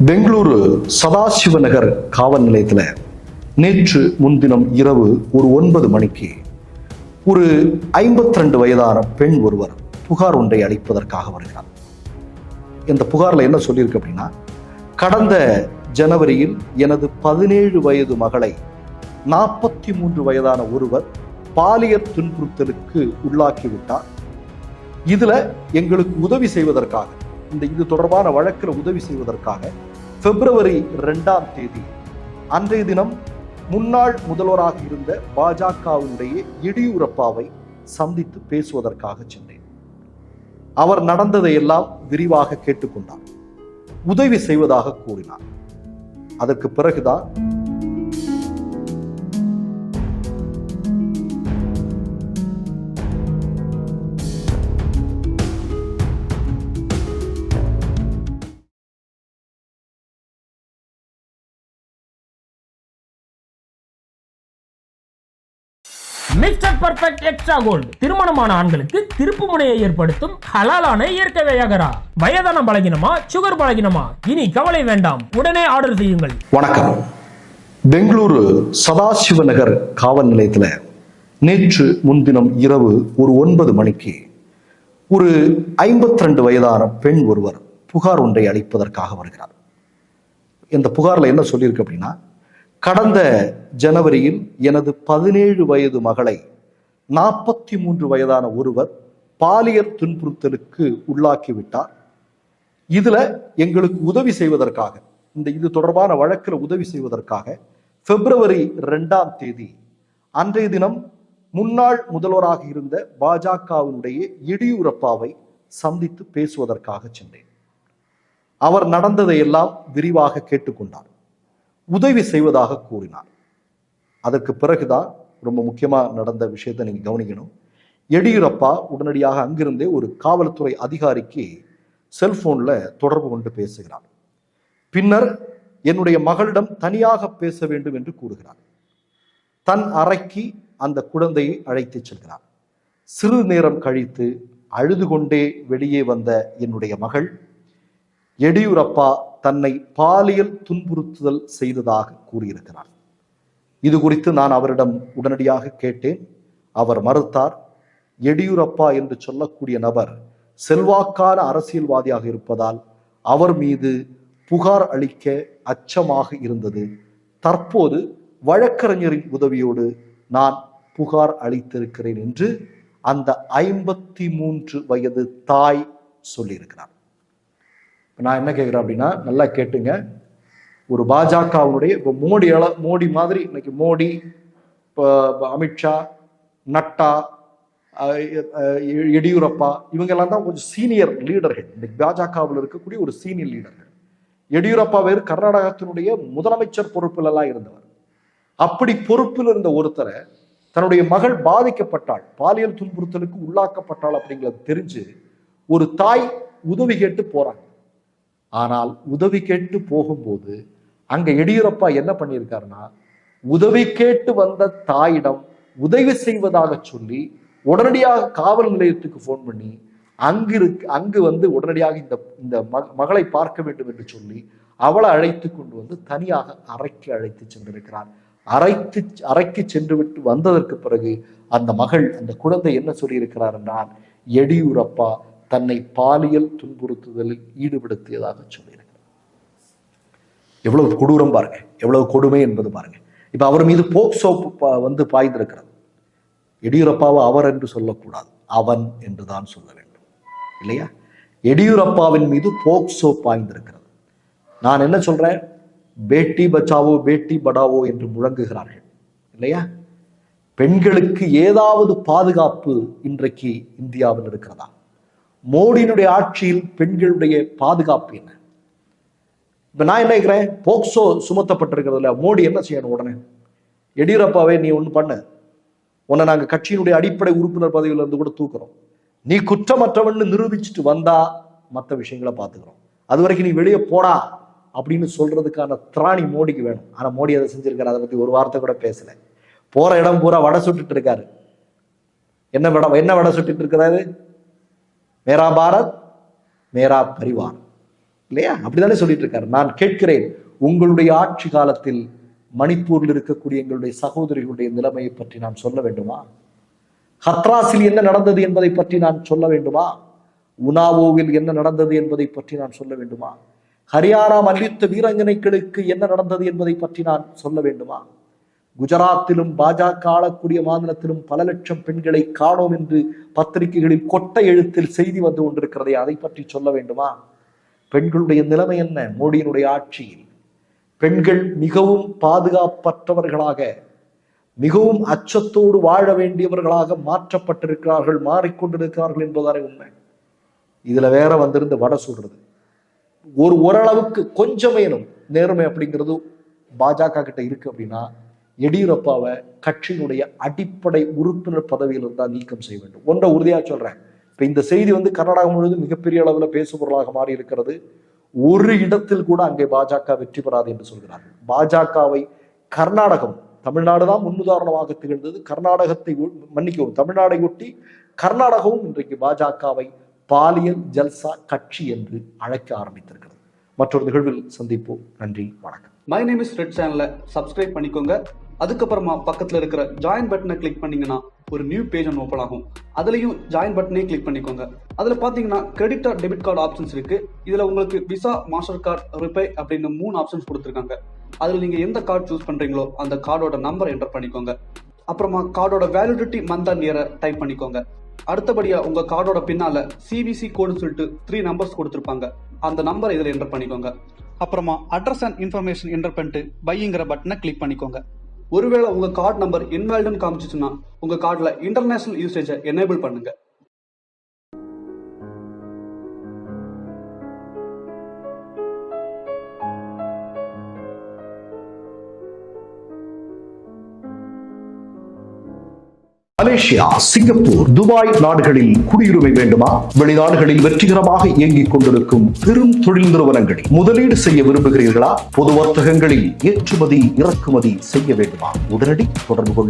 பெங்களூரு சதாசிவ நகர் காவல் நிலையத்தில் நேற்று முன்தினம் இரவு ஒரு 9 மணிக்கு ஒரு 52 வயதான பெண் ஒருவர் புகார் ஒன்றை அளிப்பதற்காக வருகிறார். இந்த புகாரில் என்ன சொல்லியிருக்கு அப்படின்னா, கடந்த ஜனவரியில் எனது 17 வயது மகளை 43 வயதான ஒருவர் பாலியல் துன்புறுத்தலுக்கு உள்ளாக்கிவிட்டார். இதுல எங்களுக்கு உதவி செய்வதற்காக, இது தொடர்பான வழக்கில் உதவி செய்வதற்காக பிப்ரவரி 2ஆம் தேதி அன்றைய தினம் முன்னாள் முதல்வராக இருந்த பாஜகவுடைய எடியூரப்பாவை சந்தித்து பேசுவதற்காக சென்றேன். அவர் நடந்ததை எல்லாம் விரிவாக கேட்டுக்கொண்டார். உதவி செய்வதாக கூறினார். அதற்கு பிறகுதான் மிஸ்டர் பர்ஃபெக்ட் எக்ஸ்ட்ரா கோல்டு திருமணமான ஆண்களுக்கு திருப்பு முனையை ஏற்படுத்தும் ஹலாலான இயற்கை வியாகரா. வயதான பலகினமா, சுகர் பலகினமா, இனி கவலை வேண்டாம், உடனே ஆர்டர் செய்யுங்கள். வணக்கம். பெங்களூரு சதாசிவ நகர் காவல் நிலையத்தில் நேற்று முன்தினம் இரவு ஒரு 9 மணிக்கு ஒரு 52 வயதான பெண் ஒருவர் புகார் ஒன்றை அளிப்பதற்காக வருகிறார். இந்த புகாரில் என்ன சொல்லியிருக்கு அப்படின்னா, கடந்த ஜனவரியில் எனது 17 வயது மகளை 43 வயதான ஒருவர் பாலியல் துன்புறுத்தலுக்கு உள்ளாக்கிவிட்டார். இதுல எங்களுக்கு உதவி செய்வதற்காக, இது தொடர்பான வழக்கில் உதவி செய்வதற்காக பிப்ரவரி 2ஆம் தேதி அன்றைய தினம் முன்னாள் முதல்வராக இருந்த பாஜகவினுடைய எடியூரப்பாவை சந்தித்து பேசுவதற்காக சென்றேன். அவர் நடந்ததை எல்லாம் விரிவாக கேட்டுக்கொண்டார். உதவி செய்வதாக கூறினார். அதற்கு பிறகுதான் ரொம்ப முக்கியமா நடந்த விஷயத்தை நீங்க கவனிக்கணும். எடியூரப்பா உடனடியாக அங்கிருந்தே ஒரு காவல்துறை அதிகாரிக்கு செல்போன்ல தொடர்பு கொண்டு பேசுகிறார். பின்னர் என்னுடைய மகளிடம் தனியாக பேச வேண்டும் என்று கூறுகிறார். தன் அறைக்கு அந்த குழந்தையை அழைத்து செல்கிறார். சிறு நேரம் கழித்து அழுது கொண்டே வெளியே வந்த என்னுடைய மகள், எடியூரப்பா தன்னை பாலியல் துன்புறுத்துதல் செய்ததாக கூறியிருக்கிறார். இது குறித்து நான் அவரிடம் உடனடியாக கேட்டேன். அவர் மறுத்தார். எடியூரப்பா என்று சொல்லக்கூடிய நபர் செல்வாக்கான அரசியல்வாதியாக இருப்பதால் அவர் மீது புகார் அளிக்க அச்சமாக இருந்தது. தற்போது வழக்கறிஞரின் உதவியோடு நான் புகார் அளித்திருக்கிறேன் என்று அந்த 53 வயது தாய் சொல்லியிருக்கிறார். நான் என்ன கேட்குறேன் அப்படின்னா, நல்லா கேட்டுங்க. ஒரு பாஜகவுடைய இப்போ மோடி மாதிரி இன்னைக்கு மோடி, அமித்ஷா, நட்டா, எடியூரப்பா இவங்கெல்லாம் தான் கொஞ்சம் சீனியர் லீடர்கள். இன்னைக்கு பாஜகவில் இருக்கக்கூடிய ஒரு சீனியர் லீடர்கள். எடியூரப்பா வேறு கர்நாடகத்தினுடைய முதலமைச்சர் பொறுப்பில் எல்லாம் இருந்தவர். அப்படி பொறுப்பில் இருந்த ஒருத்தரை தன்னுடைய மகள் பாதிக்கப்பட்டாள், பாலியல் துன்புறுத்தலுக்கு உள்ளாக்கப்பட்டாள் அப்படிங்கிறது தெரிஞ்சு ஒரு தாய் உதவி கேட்டு போறாங்க. ஆனால் உதவி கேட்டு போகும்போது அங்க எடியூரப்பா என்ன பண்ணியிருக்காருன்னா, உதவி கேட்டு வந்த தாயிடம் உதவி செய்வதாக சொல்லி உடனடியாக காவல் நிலையத்துக்கு போன் பண்ணி அங்கு வந்து உடனடியாக இந்த மகளை பார்க்க வேண்டும் என்று சொல்லி அவளை அழைத்து கொண்டு வந்து தனியாக அறைக்கு அழைத்து சென்றிருக்கிறார். அறைக்கு சென்று விட்டு வந்ததற்கு பிறகு அந்த மகள், அந்த குழந்தை என்ன சொல்லியிருக்கிறார் என்றால், எடியூரப்பா தன்னை பாலியல் துன்புறுத்துதலில் ஈடுபடுத்தியதாக சொல்லியிருக்கிறார். எவ்வளவு கொடூரம் பாருங்க, எவ்வளவு கொடுமை என்பது பாருங்க. இப்ப அவர் மீது போக்சோ வந்து பாய்ந்திருக்கிறது. எடியூரப்பாவை அவர் என்று சொல்லக்கூடாது, அவன் என்றுதான் சொல்ல வேண்டும், இல்லையா? எடியூரப்பாவின் மீது போக்சோ பாய்ந்திருக்கிறது. நான் என்ன சொல்றேன், பேட்டி பச்சாவோ பேட்டி படாவோ என்று முழங்குகிறார்கள், இல்லையா? பெண்களுக்கு ஏதாவது பாதுகாப்பு இன்றைக்கு இந்தியாவில் இருக்கிறதா? மோடியினுடைய ஆட்சியில் பெண்களுடைய பாதுகாப்பு என்ன? இப்ப நான் என்ன கேட்கிறேன், போக்சோ சுமத்தப்பட்டிருக்கிறதுல மோடி என்ன செய்யணும்? உடனே எடியூரப்பாவே நீ ஒண்ணு பண்ணு, உன்னை நாங்க கட்சியினுடைய அடிப்படை உறுப்பினர் பதவியில இருந்து கூட தூக்குறோம், நீ குற்றமற்றவன் நிரூபிச்சுட்டு வந்தா மற்ற விஷயங்களை பார்த்துக்கிறோம், அது வரைக்கும் நீ வெளியே போடா அப்படின்னு சொல்றதுக்கான திராணி மோடிக்கு வேணும். ஆனா மோடி அதை செஞ்சிருக்காரு. அதை பத்தி ஒரு வார்த்தை கூட பேசல. போற இடம் பூரா வடை சுட்டுட்டு இருக்காரு. என்ன வடை சுட்டுட்டு இருக்கிறாரு? மேரா பாரத் மேரா பரிவார். இல்லையா? அப்படித்தானே சொல்லிட்டு இருக்காரு. நான் கேட்கிறேன், உங்களுடைய ஆட்சி காலத்தில் மணிப்பூரில் இருக்கக்கூடிய எங்களுடைய சகோதரிகளுடைய நிலைமையை பற்றி நான் சொல்ல வேண்டுமா? ஹத்ராஸில் என்ன நடந்தது என்பதை பற்றி நான் சொல்ல வேண்டுமா? உனாவோவில் என்ன நடந்தது என்பதை பற்றி நான் சொல்ல வேண்டுமா? ஹரியானா மல்யுத்த வீராங்கனைகளுக்கு என்ன நடந்தது என்பதை பற்றி நான் சொல்ல வேண்டுமா? குஜராத்திலும் பாஜக ஆளக்கூடிய மாநிலத்திலும் பல லட்சம் பெண்களை காணோம் என்று பத்திரிகைகளில் கொட்டை எழுத்தில் செய்தி வந்து கொண்டிருக்கிறதே, அதை பற்றி சொல்ல வேண்டுமா? பெண்களுடைய நிலைமை என்ன மோடியினுடைய ஆட்சியில்? பெண்கள் மிகவும் பாதுகாப்பற்றவர்களாக, மிகவும் அச்சத்தோடு வாழ வேண்டியவர்களாக மாற்றப்பட்டிருக்கிறார்கள், மாறிக்கொண்டிருக்கிறார்கள் என்பதானே உண்மை. இதுல வேற வந்திருந்து வடை சொல்றது, ஓரளவுக்கு கொஞ்சமேனும் நேர்மை அப்படிங்கிறது பாஜக கிட்ட இருக்கு அப்படின்னா எடியூரப்பாவை கட்சியினுடைய அடிப்படை உறுப்பினர் பதவியிலிருந்து தான் நீக்கம் செய்ய வேண்டும். ஒன்றை உறுதியா சொல்றேன், இப்ப இந்த செய்தி வந்து கர்நாடகம் முழுவதும் மிகப்பெரிய அளவில் பேசுபொருளாக மாறி இருக்கிறது. ஒரு இடத்தில் கூட அங்கே பாஜக வெற்றி பெறாது என்று சொல்கிறார்கள். பாஜகவை கர்நாடகம், தமிழ்நாடு தான் முன்னுதாரணமாக திகழ்ந்தது. கர்நாடகத்தை மன்னிக்கவும், தமிழ்நாடை ஒட்டி கர்நாடகமும் இன்றைக்கு பாஜகவை பாலியல் ஜல்சா கட்சி என்று அழைக்க ஆரம்பித்திருக்கிறது. மற்றொரு நிகழ்வில் சந்திப்போம். நன்றி, வணக்கம். மை நேம் இஸ் ரெட் சேனலை சப்ஸ்கிரைப் பண்ணிக்கோங்க. அதுக்கப்புறமா பக்கத்தில் இருக்கிற ஜாயின் பட்டனை கிளிக் பண்ணீங்கன்னா ஒரு நியூ பேஜ் ஒன்று ஓப்பன் ஆகும். அதுலயும் ஜாயின் பட்டனே கிளிக் பண்ணிக்கோங்க. அதுல பாத்தீங்கன்னா credit R debit card options இருக்கு. இதுல உங்களுக்கு விசா, மாஸ்டர் கார்டு, ரிப்பே அப்படின்னு 3 ஆப்ஷன்ஸ் கொடுத்துருக்காங்க. அதுல நீங்க எந்த கார்டு சூஸ் பண்றீங்களோ அந்த கார்டோட நம்பர் என்டர் பண்ணிக்கோங்க. அப்புறமா கார்டோட வேலிடிட்டி மந்த் அண்ட் இயரை டைப் பண்ணிக்கோங்க. அடுத்தபடியா உங்க கார்டோட பின்னால சிவிசி கோடுன்னு சொல்லிட்டு 3 நம்பர்ஸ் கொடுத்துருப்பாங்க. அந்த நம்பர் இதுல என்டர் பண்ணிக்கோங்க. அப்புறமா அட்ரஸ் அண்ட் இன்ஃபர்மேஷன் என்டர் பண்ணிட்டு பைங்கிற பட்டனை கிளிக் பண்ணிக்கோங்க. ஒருவேளை உங்க கார்டு நம்பர் இன்வாலிட்னு காமிச்சிச்சுன்னா உங்க கார்டுல இன்டர்நேஷனல் யூசேஜை எனேபிள் பண்ணுங்க. மலேசியா, சிங்கப்பூர், துபாய் நாடுகளில் குடியுரிமை வேண்டுமா? வெளிநாடுகளில் வெற்றிகரமாக இயங்கிக் கொண்டிருக்கும் பெரும் தொழில் நிறுவனங்களில் முதலீடு செய்ய விரும்புகிறீர்களா? பொது வர்த்தகங்களில் ஏற்றுமதி இறக்குமதி செய்ய வேண்டுமா? உடனடி தொடர்பு கொள்ளுங்கள்.